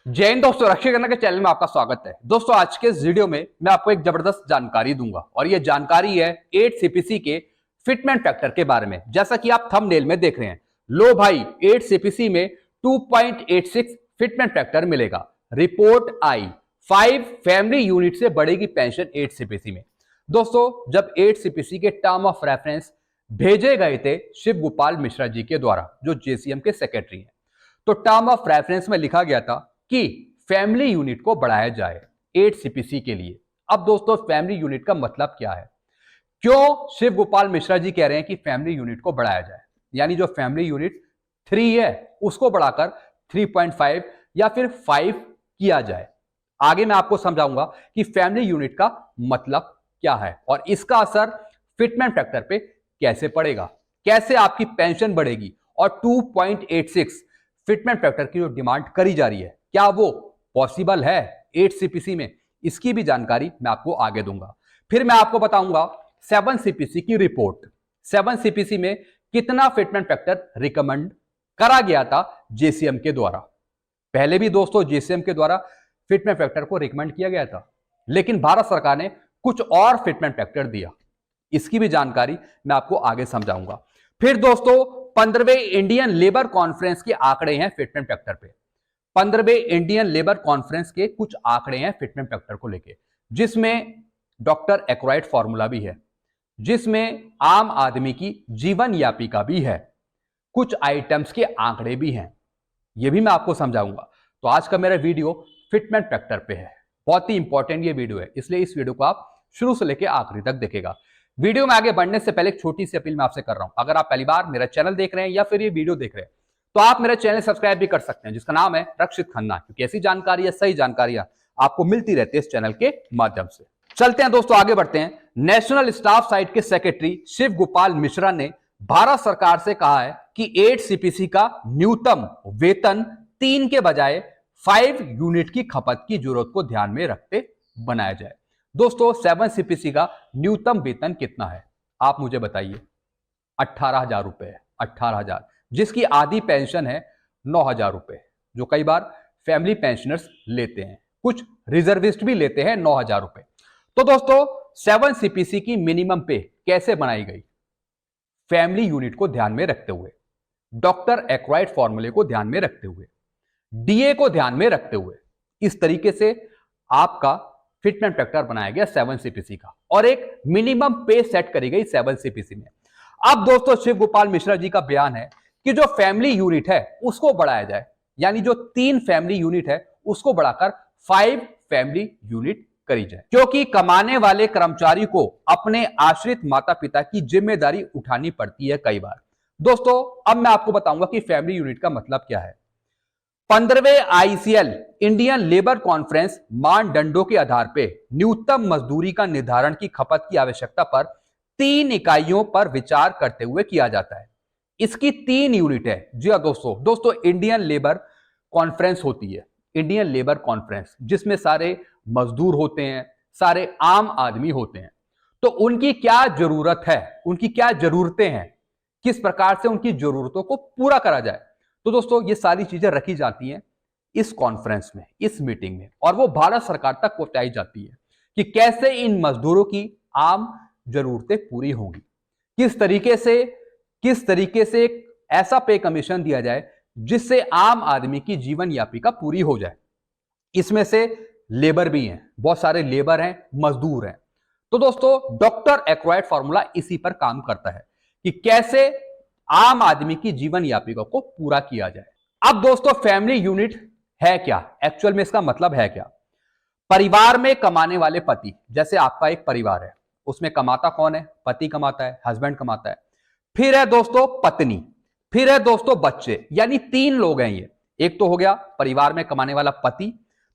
जय हिंद दोस्तों, रक्षा करना के चैनल में आपका स्वागत है। दोस्तों आज के इस वीडियो में मैं आपको एक जबरदस्त जानकारी दूंगा और ये जानकारी है 8 सीपीसी के फिटमेंट फैक्टर के बारे में। जैसा कि आप थंबनेल में देख रहे हैं, लो भाई 8 सीपीसी में 2.86 फिटमेंट फैक्टर मिलेगा। रिपोर्ट आई 5 फैमिली यूनिट से बढ़ेगी पेंशन 8 सीपीसी में। दोस्तों जब 8 सीपीसी के टर्म ऑफ रेफरेंस भेजे गए थे शिव गोपाल मिश्रा जी के द्वारा, जो जेसीएम के सेक्रेटरी हैं, तो टर्म ऑफ रेफरेंस में लिखा गया था कि फैमिली यूनिट को बढ़ाया जाए 8 सीपीसी के लिए। अब दोस्तों फैमिली यूनिट का मतलब क्या है? क्यों शिव गोपाल मिश्रा जी कह रहे हैं कि फैमिली यूनिट को बढ़ाया जाए? यानी जो फैमिली यूनिट 3 है उसको बढ़ाकर 3.5 या फिर 5 किया जाए। आगे मैं आपको समझाऊंगा कि फैमिली यूनिट का मतलब क्या है और इसका असर फिटमेंट फैक्टर पे कैसे पड़ेगा, कैसे आपकी पेंशन बढ़ेगी और 2.86 फिटमेंट फैक्टर की जो डिमांड करी जा रही है क्या वो पॉसिबल है 8 सीपीसी में? इसकी भी जानकारी मैं आपको आगे दूंगा। फिर मैं आपको बताऊंगा 7 सीपीसी की रिपोर्ट। 7 सीपीसी में कितना फिटमेंट फैक्टर रिकमेंड करा गया था जेसीएम के द्वारा। पहले भी दोस्तों जेसीएम के द्वारा फिटमेंट फैक्टर को रिकमेंड किया गया था, लेकिन भारत सरकार ने कुछ और फिटमेंट फैक्टर दिया। इसकी भी जानकारी मैं आपको आगे समझाऊंगा। फिर दोस्तों 15वें इंडियन लेबर कॉन्फ्रेंस के आंकड़े हैं फिटमेंट फैक्टर पे। 15वें इंडियन लेबर कॉन्फ्रेंस के कुछ आंकड़े हैं फिटमेंट फैक्टर को लेके, जिसमें डॉक्टर एक्राइड फॉर्मूला भी है, जिसमें आम आदमी की जीवन यापिका भी है, कुछ आइटम्स के आंकड़े भी हैं। यह भी मैं आपको समझाऊंगा। तो आज का मेरा वीडियो फिटमेंट फैक्टर पे है। बहुत ही इंपॉर्टेंट ये वीडियो है, इसलिए इस वीडियो को आप शुरू से लेकर आखिरी तक देखेगा। वीडियो में आगे बढ़ने से पहले एक छोटी सी अपील मैं आपसे कर रहा हूं। अगर आप पहली बार मेरा चैनल देख रहे हैं या फिर ये वीडियो देख रहे हैं तो आप मेरा चैनल सब्सक्राइब भी कर सकते हैं, जिसका नाम है रक्षित खन्ना, क्योंकि ऐसी जानकारी या सही जानकारियां आपको मिलती रहती है इस चैनल के माध्यम से। चलते हैं दोस्तों, आगे बढ़ते हैं। नेशनल स्टाफ साइट के सेक्रेटरी शिव गोपाल मिश्रा ने भारत सरकार से कहा है कि 8 सीपीसी का न्यूनतम वेतन 3 के बजाय 5 यूनिट की खपत की जरूरत को ध्यान में रखते बनाया जाए। दोस्तों 7 सीपीसी का न्यूनतम वेतन कितना है आप मुझे बताइए? 18,000 रुपए है। 18,000, जिसकी आधी पेंशन है 9,000 रुपए, जो कई बार फैमिली पेंशनर्स लेते हैं, कुछ रिजर्विस्ट भी लेते हैं 9,000 रुपए। तो दोस्तों 7 सीपीसी की मिनिमम पे कैसे बनाई गई? फैमिली यूनिट को ध्यान में रखते हुए, डॉक्टर एक्राइड फॉर्मूले को ध्यान में रखते हुए, डीए को ध्यान में रखते हुए, इस तरीके से आपका फिटमेंट फैक्टर बनाया गया 7 सीपीसी का और एक मिनिमम पे सेट करी गई 7 सीपीसी में। अब दोस्तों शिव गोपाल मिश्रा जी का बयान है कि जो फैमिली यूनिट है उसको बढ़ाया जाए, यानी जो 3 फैमिली यूनिट है उसको बढ़ाकर 5 फैमिली यूनिट करी जाए, क्योंकि कमाने वाले कर्मचारी को अपने आश्रित माता पिता की जिम्मेदारी उठानी पड़ती है कई बार। दोस्तों अब मैं आपको बताऊंगा कि फैमिली यूनिट का मतलब क्या है। 15वें आईसीएल इंडियन लेबर कॉन्फ्रेंस मानदंडों के आधार पर न्यूनतम मजदूरी का निर्धारण की खपत की आवश्यकता पर 3 इकाइयों पर विचार करते हुए किया जाता है। इसकी 3 यूनिट है। जी हाँ दोस्तों इंडियन लेबर कॉन्फ्रेंस होती है, इंडियन लेबर कॉन्फ्रेंस, जिसमें सारे मजदूर होते हैं, सारे आम आदमी होते हैं। तो उनकी क्या जरूरत है, उनकी क्या जरूरतें हैं, किस प्रकार से उनकी जरूरतों को पूरा करा जाए, तो दोस्तों ये सारी चीजें रखी जाती हैं इस कॉन्फ्रेंस में, इस मीटिंग में, और वो भारत सरकार तक पहुंचाई जाती है कि कैसे इन मजदूरों की आम जरूरतें पूरी होंगी, किस तरीके से एक ऐसा पे कमीशन दिया जाए जिससे आम आदमी की जीवन यापिका पूरी हो जाए। इसमें से लेबर भी हैं, बहुत सारे लेबर हैं, मजदूर हैं। तो दोस्तों डॉक्टर एक्राइड फॉर्मूला इसी पर काम करता है कि कैसे आम आदमी की जीवन यापिका को पूरा किया जाए। अब दोस्तों फैमिली यूनिट है क्या, एक्चुअल में इसका मतलब है क्या? परिवार में कमाने वाले पति, जैसे आपका एक परिवार है, उसमें कमाता कौन है? पति कमाता है, हस्बैंड कमाता है। फिर है दोस्तों पत्नी, फिर है दोस्तों बच्चे, यानी 3 लोग हैं ये। एक तो हो गया परिवार में कमाने वाला पति,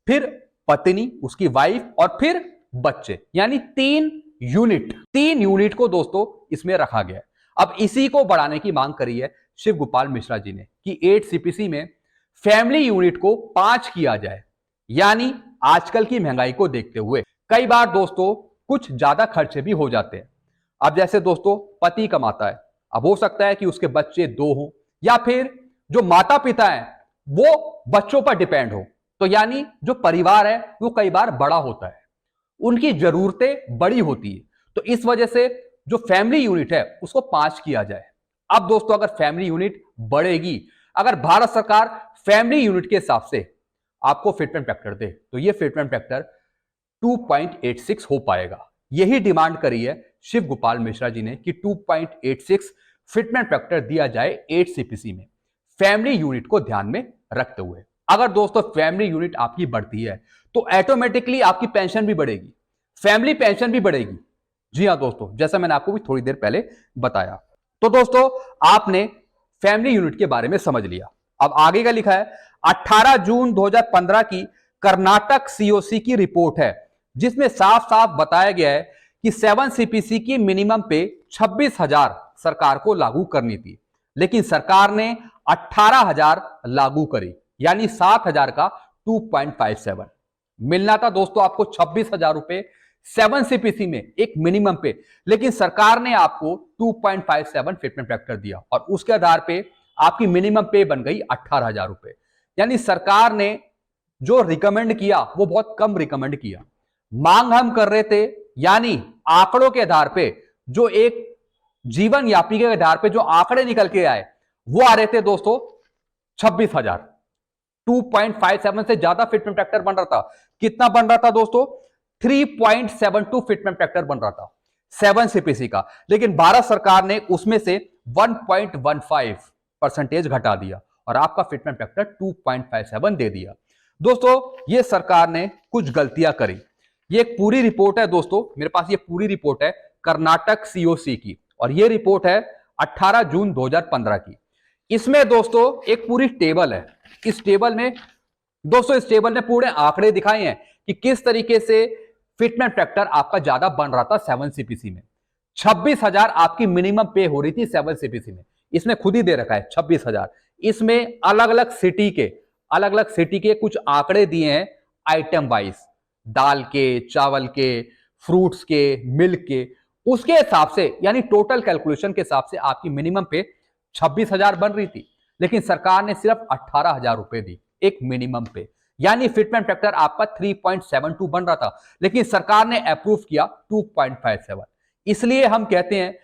फिर पत्नी, उसकी वाइफ, और फिर बच्चे, यानी 3 यूनिट को दोस्तों इसमें रखा गया है। अब इसी को बढ़ाने की मांग करी है शिव गोपाल मिश्रा जी ने कि 8 सीपीसी में फैमिली यूनिट को 5 किया जाए, यानी आजकल की महंगाई को देखते हुए कई बार दोस्तों कुछ ज्यादा खर्चे भी हो जाते हैं। अब जैसे दोस्तों पति कमाता है, अब हो सकता है कि उसके बच्चे 2 हों, या फिर जो माता पिता हैं वो बच्चों पर डिपेंड हो, तो यानी जो परिवार है वो कई बार बड़ा होता है, उनकी जरूरतें बड़ी होती है, तो इस वजह से जो फैमिली यूनिट है उसको 5 किया जाए। अब दोस्तों अगर फैमिली यूनिट बढ़ेगी, अगर भारत सरकार फैमिली यूनिट के हिसाब से आपको फिटमेंट फैक्टर दे तो ये फिटमेंट फैक्टर 2.86 हो पाएगा। यही डिमांड करी है शिव गोपाल मिश्रा जी ने कि 2.86 फिटमेंट फैक्टर दिया जाए 8 सीपीसी में, फैमिली यूनिट को ध्यान में रखते हुए। अगर दोस्तों फैमिली यूनिट आपकी बढ़ती है तो ऑटोमेटिकली आपकी पेंशन भी बढ़ेगी, फैमिली पेंशन भी बढ़ेगी। जी हां दोस्तों, जैसा मैंने आपको भी थोड़ी देर पहले बताया। तो दोस्तों आपने फैमिली यूनिट के बारे में समझ लिया। अब आगे का लिखा है 18 जून 2015 की कर्नाटक सीओसी की रिपोर्ट है, जिसमें साफ साफ बताया गया है कि 7 सीपीसी की मिनिमम पे 26,000 सरकार को लागू करनी थी, लेकिन सरकार ने 18,000 लागू करी, यानी 7,000 का 2.57 मिलना था दोस्तों आपको 26,000 रुपए 7 सीपीसी में एक मिनिमम पे, लेकिन सरकार ने आपको 2.57 फिटमेंट फैक्टर दिया और उसके आधार पे आपकी मिनिमम पे बन गई 18,000 रुपए। यानी सरकार ने जो रिकमेंड किया वो बहुत कम रिकमेंड किया। मांग हम कर रहे थे, यानी आंकड़ों के आधार पे जो एक जीवन यापी के आधार पे जो आंकड़े निकल के आए वो आ रहे थे दोस्तों 26,000। 2.57 से ज्यादा फिटमेंट फैक्टर बन रहा था। कितना बन रहा था दोस्तों? 3.72 फिटमेंट फैक्टर बन रहा था 7 सीपीसी का, लेकिन भारत सरकार ने उसमें से 1.15% घटा दिया और आपका फिटमेंट फैक्टर 2.57 दे दिया। दोस्तों ये सरकार ने कुछ गलतियां करी। ये एक पूरी रिपोर्ट है दोस्तों, मेरे पास ये पूरी रिपोर्ट है कर्नाटक सीओसी की, और ये रिपोर्ट है 18 जून 2015 की। इसमें दोस्तों एक पूरी टेबल है। इस टेबल में पूरे आंकड़े दिखाए हैं कि किस तरीके से फिटमेंट फैक्टर आपका ज्यादा बन रहा था 7 सीपीसी में। 26,000 आपकी मिनिमम पे हो रही थी 7 सीपीसी में, इसमें खुद ही दे रखा है 26,000। इसमें अलग अलग सिटी के कुछ आंकड़े दिए हैं आइटम वाइज, दाल के, चावल के, फ्रूट्स के, मिल्क के, उसके हिसाब से यानी टोटल कैलकुलेशन के हिसाब से आपकी मिनिमम पे 26,000 बन रही थी, लेकिन सरकार ने सिर्फ 18,000 रुपए दी एक मिनिमम पे, यानी फिटमेंट फैक्टर आपका 3.72 बन रहा था, लेकिन सरकार ने अप्रूव किया 2.57। इसलिए हम कहते हैं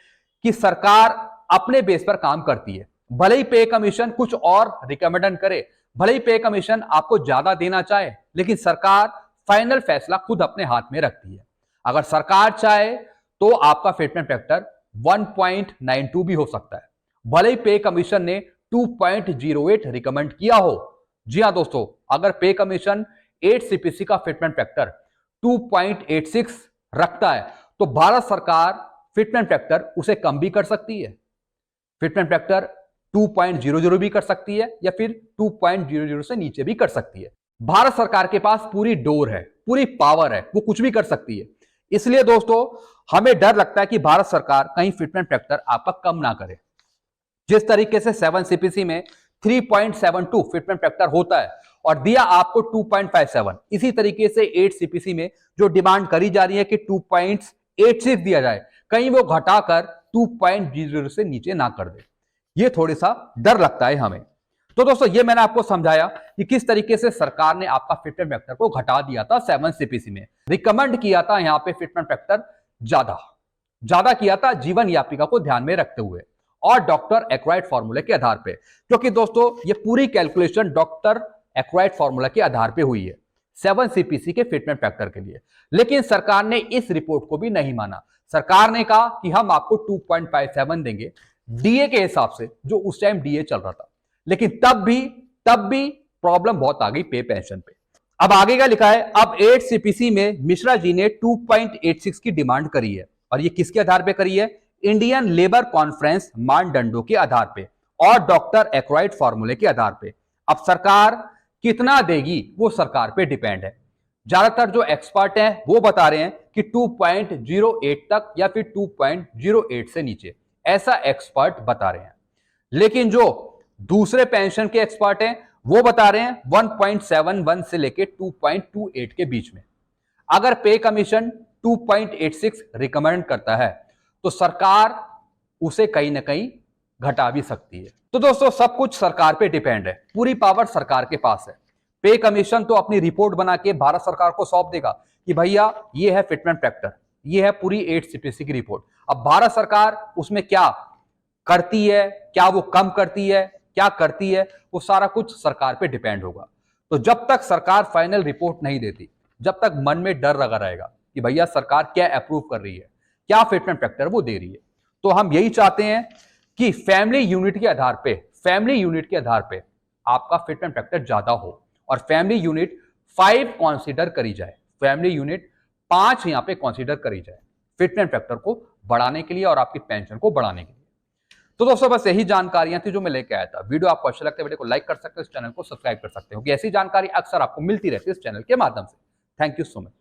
कि सरकार अपने बेस पर काम करती है। भले ही पे कमीशन कुछ और रिकमेंड करे, भले ही पे कमीशन आपको ज्यादा देना चाहे, लेकिन सरकार फाइनल फैसला खुद अपने हाथ में रखती है। अगर सरकार चाहे तो आपका फिटमेंट फैक्टर 1.92 भी हो सकता है, भले ही पे कमीशन ने 2.08 रिकमेंड किया हो। जी हां दोस्तों, अगर पे कमीशन 8 सीपीसी का फिटमेंट फैक्टर 2.86 रखता है तो भारत सरकार फिटमेंट फैक्टर उसे कम भी कर सकती है, फिटमेंट फैक्टर 2.00 भी कर सकती है, या फिर 2.00 से नीचे भी कर सकती है। भारत सरकार के पास पूरी डोर है, पूरी पावर है, वो कुछ भी कर सकती है। इसलिए दोस्तों हमें डर लगता है कि भारत सरकार कहीं फिटमेंट फैक्टर आपका कम ना करे। जिस तरीके से 7 सीपीसी में 3.72 फिटमेंट फैक्टर होता है और दिया आपको 2.57, इसी तरीके से 8 सीपीसी में जो डिमांड करी जा रही है कि 2.86 दिया जाए, कहीं वो घटाकर 2.00 से नीचे ना कर दे, ये थोड़ा सा डर लगता है हमें। तो दोस्तों ये मैंने आपको समझाया कि किस तरीके से सरकार ने आपका फिटमेंट फैक्टर को घटा दिया था 7 सीपीसी में, रिकमेंड किया था यहां पे फिटमेंट फैक्टर ज्यादा किया था जीवन यापिका को ध्यान में रखते हुए और डॉक्टर एक्वायर्ड फॉर्मूले के आधार पे, क्योंकि दोस्तों ये पूरी कैलकुलेशन डॉक्टर एक्वायर्ड फॉर्मूला के आधार पे हुई है 7 सीपीसी के फिटमेंट फैक्टर के लिए। लेकिन सरकार ने इस रिपोर्ट को भी नहीं माना। सरकार ने कहा कि हम आपको 2.57 देंगे डीए के हिसाब से, जो उस टाइम डीए चल रहा था, लेकिन तब भी प्रॉब्लम बहुत आ गई पे पेंशन पे। अब आगे का लिखा है, अब 8 सीपीसी में मिश्रा जी ने 2.86 की डिमांड करी है, और ये किसके आधार पे करी है? इंडियन लेबर कॉन्फ्रेंस मानदंडों के आधार पे और डॉक्टर एक्वायर्ड फॉर्मूले के आधार पे। अब सरकार कितना देगी वो सरकार पे डिपेंड है। ज्यादातर जो एक्सपर्ट हैं वो बता रहे हैं कि 2.08 तक या फिर 2.08 से नीचे, ऐसा एक्सपर्ट बता रहे हैं। लेकिन जो दूसरे पेंशन के एक्सपर्ट हैं वो बता रहे हैं 1.71 से लेके 2.28 के बीच में। अगर पे कमीशन 2.86 रिकमेंड करता है तो सरकार उसे कहीं ना कहीं घटा भी सकती है। तो दोस्तों सब कुछ सरकार पे डिपेंड है, पूरी पावर सरकार के पास है। पे कमीशन तो अपनी रिपोर्ट बना के भारत सरकार को सौंप देगा कि भैया ये है फिटमेंट फैक्टर, ये है पूरी 8 सीपीसी की रिपोर्ट। अब भारत सरकार उसमें क्या करती है, क्या वो कम करती है, क्या करती है, वो सारा कुछ सरकार पे डिपेंड होगा। तो जब तक सरकार फाइनल रिपोर्ट नहीं देती, जब तक मन में डर लगा रहेगा कि भैया सरकार क्या अप्रूव कर रही है, क्या फिटमेंट फैक्टर वो दे रही है, तो हम यही चाहते हैं कि फैमिली यूनिट के आधार पे आपका फिटमेंट फैक्टर ज्यादा हो और फैमिली यूनिट 5 कंसीडर करी जाए, फैमिली यूनिट 5 यहां पे कंसीडर करी जाए फिटमेंट फैक्टर को बढ़ाने के लिए और आपकी पेंशन को बढ़ाने के लिए। तो दोस्तों बस यही जानकारियां थी जो मैं लेके आया था। वीडियो आपको अच्छा लगता है, वीडियो को लाइक कर सकते हो, इस चैनल को सब्सक्राइब कर सकते हो कि ऐसी जानकारी अक्सर आपको मिलती रहती है इस चैनल के माध्यम से। Thank you so much.